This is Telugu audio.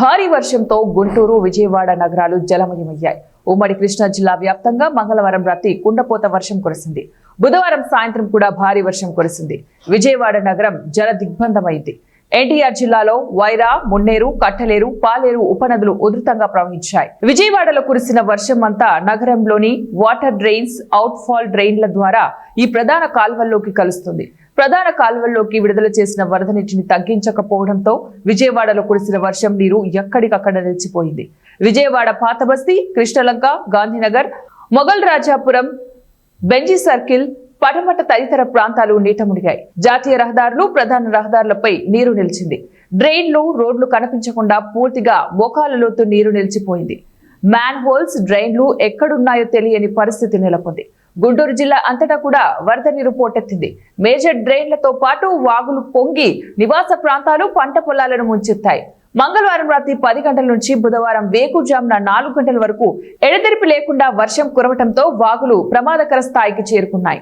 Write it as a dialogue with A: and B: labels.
A: భారీ వర్షంతో గుంటూరు, విజయవాడ నగరాలు జలమయమయ్యాయి. ఉమ్మడి కృష్ణా జిల్లా వ్యాప్తంగా మంగళవారం రాత్రి కుండపోత వర్షం కురిసింది. బుధవారం సాయంత్రం కూడా భారీ వర్షం కురిసింది. విజయవాడ నగరం జల దిగ్బంధమైంది. ఎన్టీఆర్ జిల్లాలో వైరా, మున్నేరు, కట్టలేరు, పాలేరు ఉపనదులు ఉధృతంగా ప్రవహించాయి. విజయవాడలో కురిసిన వర్షం అంతా నగరంలోని వాటర్ డ్రైన్స్, అవుట్ ఫాల్ డ్రైన్ల ద్వారా ఈ ప్రధాన కాల్వల్లోకి కలుస్తుంది. ప్రధాన కాల్వల్లోకి విడుదల చేసిన వరద నీటిని తగ్గించకపోవడంతో విజయవాడలో కురిసిన వర్షం నీరు ఎక్కడికక్కడ నిలిచిపోయింది. విజయవాడ పాతబస్తీ, కృష్ణలంక, గాంధీనగర్, మొగల్ రాజాపురం, బెంజీ సర్కిల్, పటమట తదితర ప్రాంతాలు నీట మునిగాయి. జాతీయ రహదారులు, ప్రధాన రహదారులపై నీరు నిలిచింది. డ్రైన్లు, రోడ్లు కనిపించకుండా పూర్తిగా మోకాల లోతు నీరు నిలిచిపోయింది. మ్యాన్ హోల్స్, డ్రైన్లు ఎక్కడున్నాయో తెలియని పరిస్థితి నెలకొంది. గుంటూరు జిల్లా అంతటా కూడా వరద నీరు పోటెత్తింది. మేజర్ డ్రైన్లతో పాటు వాగులు పొంగి నివాస ప్రాంతాలు, పంట పొలాలను ముంచెత్తాయి. మంగళవారం రాత్రి 10 గంటల నుంచి బుధవారం వేకుజామున 4 గంటల వరకు ఎడతెరిపి లేకుండా వర్షం కురవటంతో వాగులు ప్రమాదకర స్థాయికి చేరుకున్నాయి.